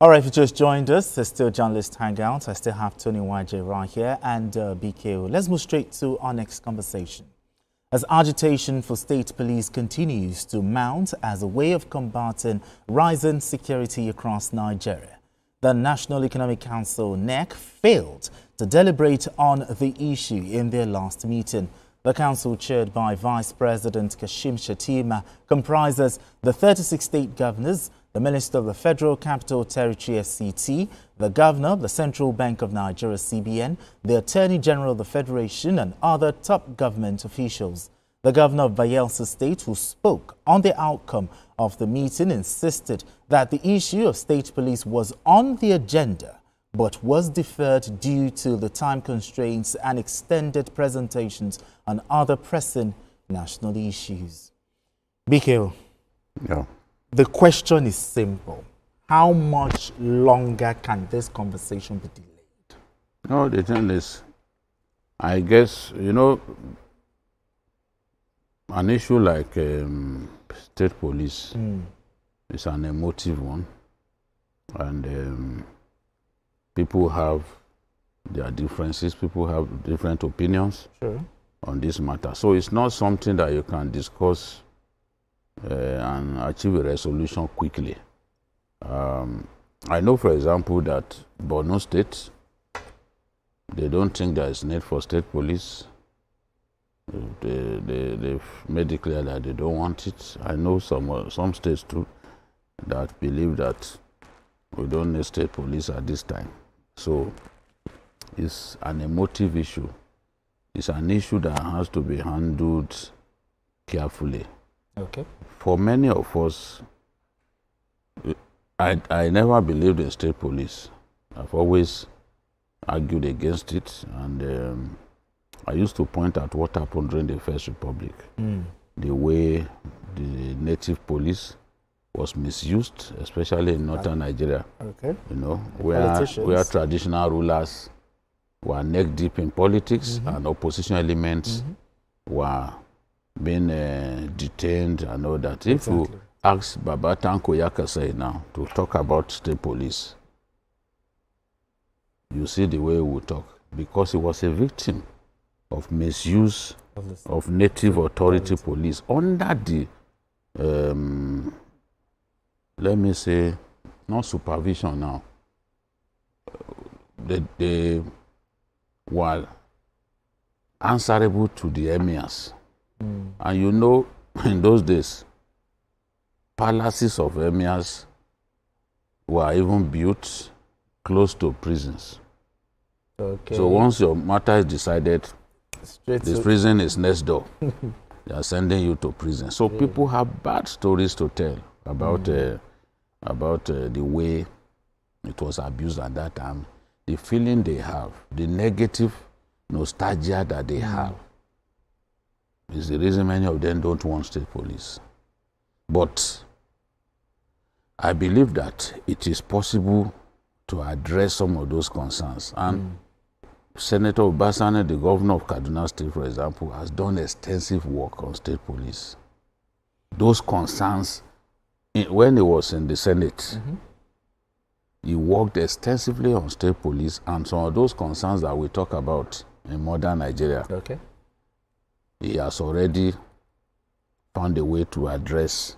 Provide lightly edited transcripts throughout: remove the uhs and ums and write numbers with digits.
All right, if you just joined us, there's still Journalist Hangout. I still have Tony YJ right here and BKO. Let's move straight to our next conversation. As agitation for state police continues to mount as a way of combating rising security across Nigeria, the National Economic Council, NEC, failed to deliberate on the issue in their last meeting. The council, chaired by Vice President Kashim Shettima, comprises the 36 state governors, the Minister of the Federal Capital Territory (FCT), the Governor of the Central Bank of Nigeria (CBN), the Attorney General of the Federation, and other top government officials. The Governor of Bayelsa State, who spoke on the outcome of the meeting, insisted that the issue of state police was on the agenda but was deferred due to the time constraints and extended presentations on other pressing national issues. BKO. Yeah. The question is simple. How much longer can this conversation be delayed? No, the thing is, I guess, an issue like state police is an emotive one. And people have their differences. People have different opinions on this matter. So it's not something that you can discuss and achieve a resolution quickly. I know, for example, that Borno State, they don't think there is need for state police. They've made it clear that they don't want it. I know some states too that believe that we don't need state police at this time. So it's an emotive issue. It's an issue that has to be handled carefully. Okay. For many of us, I never believed in state police. I've always argued against it, and I used to point out what happened during the First Republic. The way the native police was misused, especially in northern Nigeria. Okay. Where traditional rulers were neck deep in politics and opposition elements were being detained and all that. If you ask Baba Tanko Yakasai now to talk about state police, you see the way we talk, because he was a victim of misuse of native authority police under the, let me say, not supervision now. They were answerable to the emirs. And in those days, palaces of emirs were even built close to prisons. Okay. So once your matter is decided, this prison is next door. They are sending you to prison. So people have bad stories to tell about the way it was abused at that time, the feeling they have, the negative nostalgia that they have, is the reason many of them don't want state police. But I believe that it is possible to address some of those concerns. And Senator Obasane, the governor of Kaduna State, for example, has done extensive work on state police. Those concerns, when he was in the Senate, he worked extensively on state police, and some of those concerns that we talk about in modern Nigeria, he has already found a way to address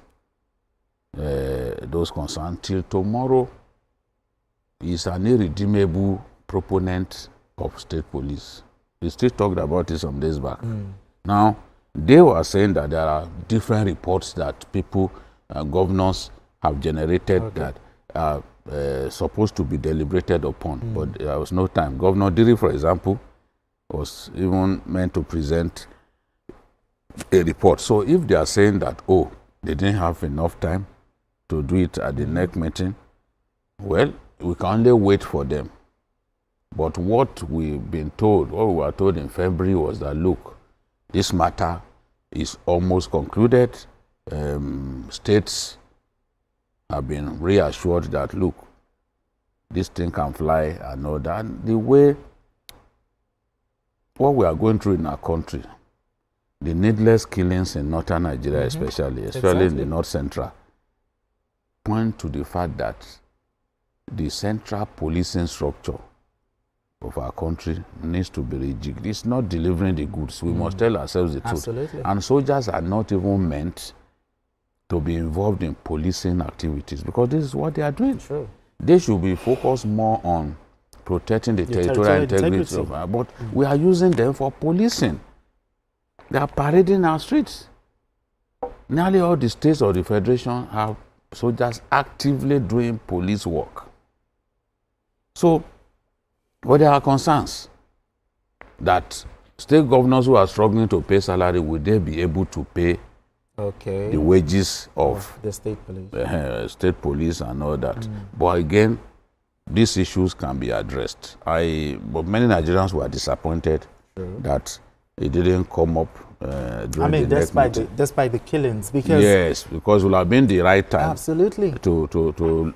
those concerns. Till tomorrow, he is an irredeemable proponent of state police. We still talked about it some days back. Now, they were saying that there are different reports that people, governors have generated that are supposed to be deliberated upon, but there was no time. Governor Diri, for example, was even meant to present a report. So if they are saying that, they didn't have enough time to do it at the NEC meeting, well, we can only wait for them. But what we've been told, what we were told in February, was that, look, this matter is almost concluded. States have been reassured that, look, this thing can fly and all that. And the way, what we are going through in our country, the needless killings in northern Nigeria especially in the north central, point to the fact that the central policing structure of our country needs to be rejigged. It's not delivering the goods. We must tell ourselves the truth. Absolutely. And soldiers are not even meant to be involved in policing activities because this is what they are doing. True. They should be focused more on protecting the territorial integrity of our, but we are using them for policing. They are parading our streets. Nearly all the states of the Federation have soldiers actively doing police work. So, but there are concerns that state governors who are struggling to pay salary, will they be able to pay the wages of the state police and all that? But again, these issues can be addressed. But many Nigerians were disappointed that it didn't come up during despite the killings, because yes, because it will have been the right time absolutely to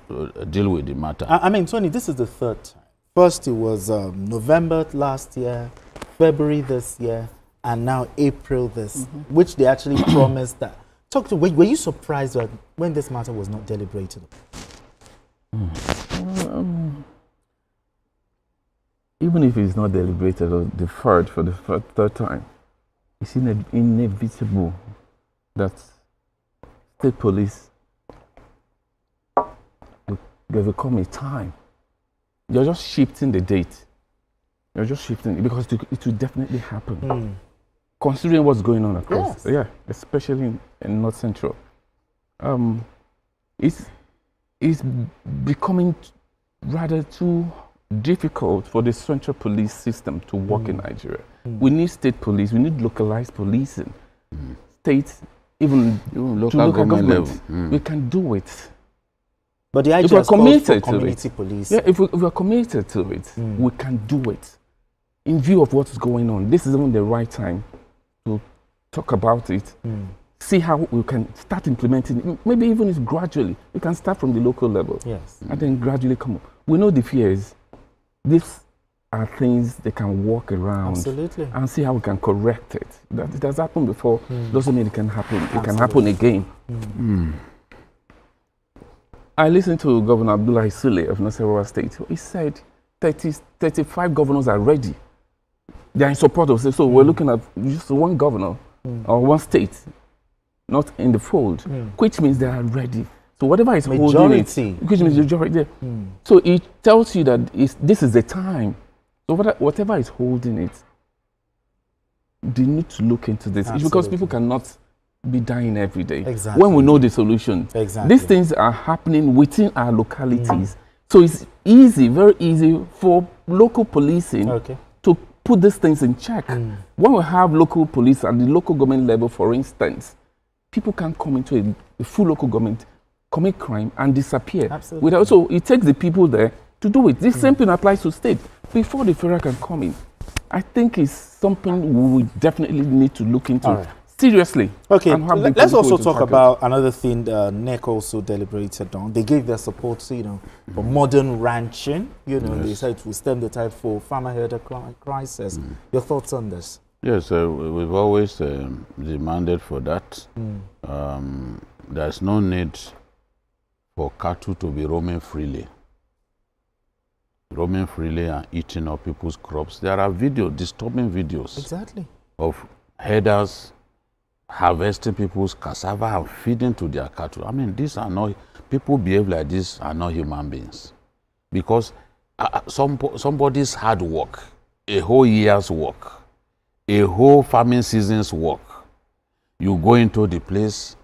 deal with the matter. I mean, Tony, this is the third time. First, it was November last year, February this year, and now April this, which they actually promised that. Were you surprised when this matter was not deliberated? Even if it's not deliberated or deferred for the third time, it's inevitable that state police there will come a time. You're just shifting the date. You're just shifting it because it will definitely happen. Considering what's going on across, especially in North Central, it's becoming rather too difficult for the central police system to work in Nigeria. We need state police. We need localized policing. States, even local government level. We can do it. But the idea is committed to community police. Yeah, if we are committed to it, we can do it. In view of what is going on, this is even the right time to talk about it. See how we can start implementing. Maybe even if gradually, we can start from the local level. Yes. And then gradually come up. We know the fears. These are things they can walk around. Absolutely. And see how we can correct it. That it has happened before doesn't mean it can happen. It can happen again. I listened to Governor Abdullahi Sule of Nasarawa State. He said 35 governors are ready. They are in support of it. So we're looking at just one governor or one state not in the fold, which means they are ready. So whatever is holding it, which means majority. So it tells you that this is the time. So whatever is holding it, they need to look into this. It's because people cannot be dying every day. Exactly. When we know the solution. Exactly. These things are happening within our localities. So it's easy, very easy for local policing to put these things in check. When we have local police at the local government level, for instance, people can come into a full local government, commit crime and disappear. Absolutely. So it takes the people there to do it. This same thing applies to state. Before the federal can come in, I think it's something we definitely need to look into. Seriously. Okay, let's also talk about another thing NEC also deliberated on. They gave their support, for modern ranching. They said it will stem the tide for farmer-herder crisis. Your thoughts on this? Yes, we've always demanded for that. There's no need for cattle to be roaming freely and eating up people's crops. There are disturbing videos of herders harvesting people's cassava and feeding to their cattle. I mean, people behave like this are not human beings. Because somebody's hard work, a whole year's work, a whole farming season's work, you go into the place,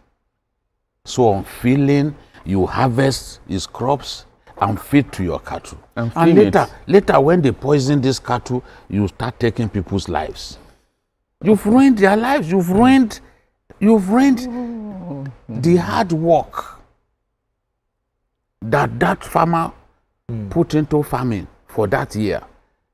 so unfeeling, you harvest his crops and feed to your cattle. And later when they poison this cattle, you start taking people's lives. You've ruined their lives. You've ruined the hard work that farmer put into farming for that year.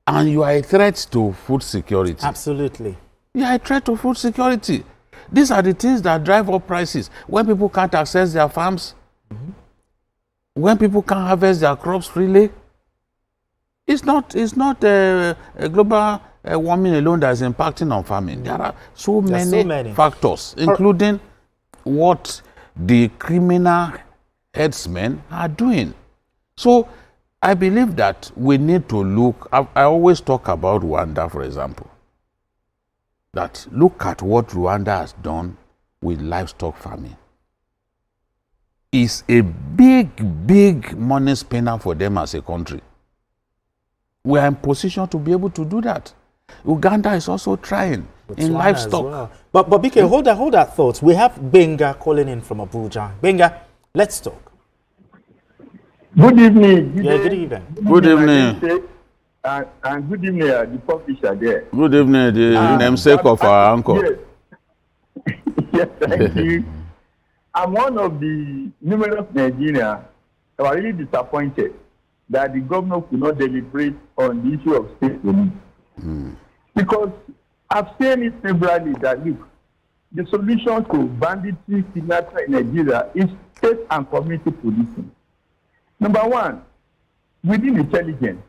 And you are a threat to food security. Absolutely. You are a threat to food security. These are the things that drive up prices. When people can't access their farms, when people can't harvest their crops freely, it's not a global warming alone that is impacting on farming. There are so many factors, including what the criminal herdsmen are doing. So I believe that we need to look, I always talk about Rwanda, for example, that look at what Rwanda has done with livestock farming. It's a big money spinner for them as a country. We are in position to be able to do that. Uganda is also trying in livestock. Well. But BK, hold that thought. We have Benga calling in from Abuja. Benga, let's talk. Good evening. Good evening. Good evening. And good evening, the publisher there. Good evening, the namesake of our uncle. Yes, yes, thank you. I'm one of the numerous Nigerians who are really disappointed that the governor could not deliberate on the issue of state police. Because I've seen it severally that, look, the solution to banditry, kidnapping in Nigeria is state and community policing. Number one, within intelligence.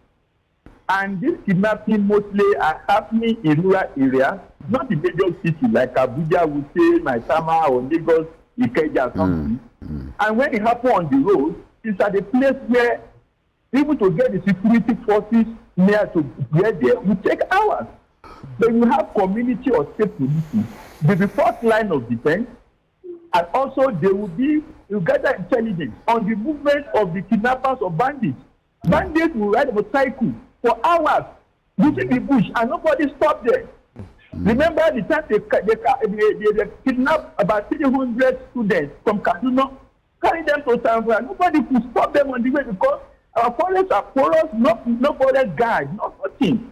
And this kidnapping mostly are happening in rural areas, not in major cities like Abuja, Wuse, Maitama, or Lagos, Ikeja, or something. And when it happens on the road, it's at a place where even to get the security forces near to get there, will take hours. So you have community or state policing, the first line of defense, and also there will be, you gather intelligence on the movement of the kidnappers or bandits. Bandits will ride a motorcycle for hours using the bush and nobody stopped them. Remember the time they kidnapped about 300 students from Kaduna, carry them to Sanfra. Nobody could stop them on the way because our forests are porous, no forest guards, nothing.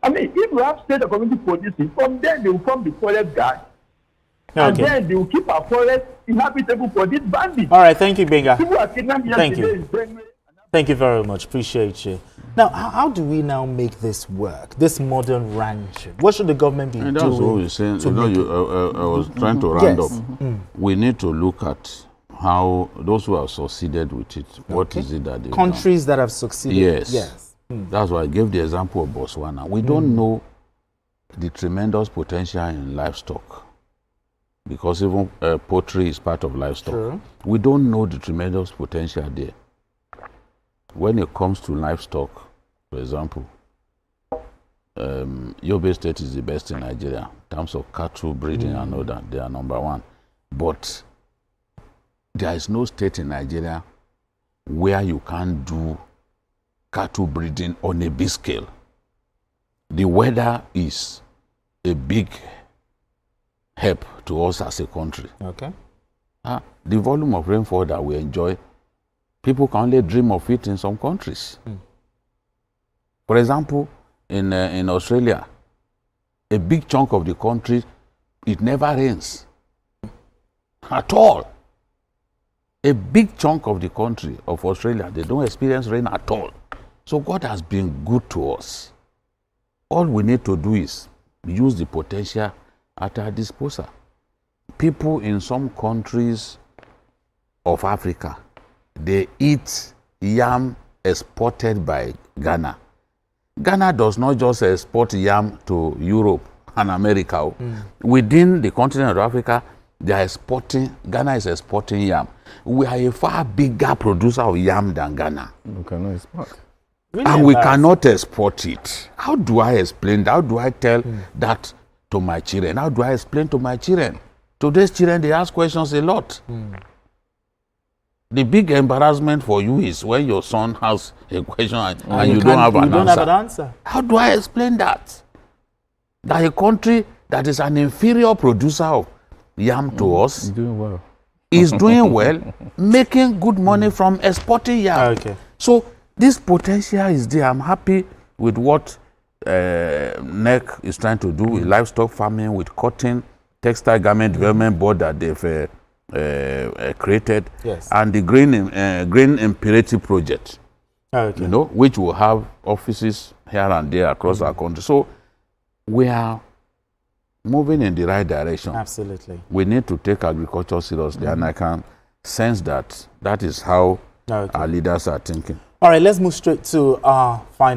I mean, if you have state or community policing, from then they will come the forest guards. Okay. And then they will keep our forest inhabitable for these bandits. All right, thank you, Benga. People are kidnapped yesterday. Thank you very much. Appreciate you. Now, how do we now make this work? This modern ranching. What should the government be doing? That's what we're saying. I was trying to round up. We need to look at how those who have succeeded with it. What is it that they countries that have succeeded? Yes. That's why I gave the example of Botswana. We don't know the tremendous potential in livestock, because even poultry is part of livestock. True. We don't know the tremendous potential there. When it comes to livestock, for example, Yobe State is the best in Nigeria in terms of cattle breeding and all that. They are number one. But there is no state in Nigeria where you can do cattle breeding on a big scale. The weather is a big help to us as a country. Okay. The volume of rainfall that we enjoy, people can only dream of it in some countries. For example, in Australia, a big chunk of the country, it never rains at all. A big chunk of the country of Australia, they don't experience rain at all. So God has been good to us. All we need to do is use the potential at our disposal. People in some countries of Africa, they eat yam exported by Ghana. Ghana does not just export yam to Europe and America. Within the continent of Africa, Ghana is exporting yam. We are a far bigger producer of yam than Ghana. We cannot export. And we cannot export it. How do I explain that? How do I tell that to my children? How do I explain to my children? Today's children, they ask questions a lot. The big embarrassment for you is when your son has a question and you don't have an answer. How do I explain that? That a country that is an inferior producer of yam to us is doing well, making good money from exporting yam. Okay. So this potential is there. I'm happy with what NEC is trying to do with livestock farming, with cotton, textile garment development board that they've created, and the grain imperative project, which will have offices here and there across our country. So we are moving in the right direction. Absolutely. We need to take agriculture seriously, and I can sense that is how our leaders are thinking. All right, let's move straight to our final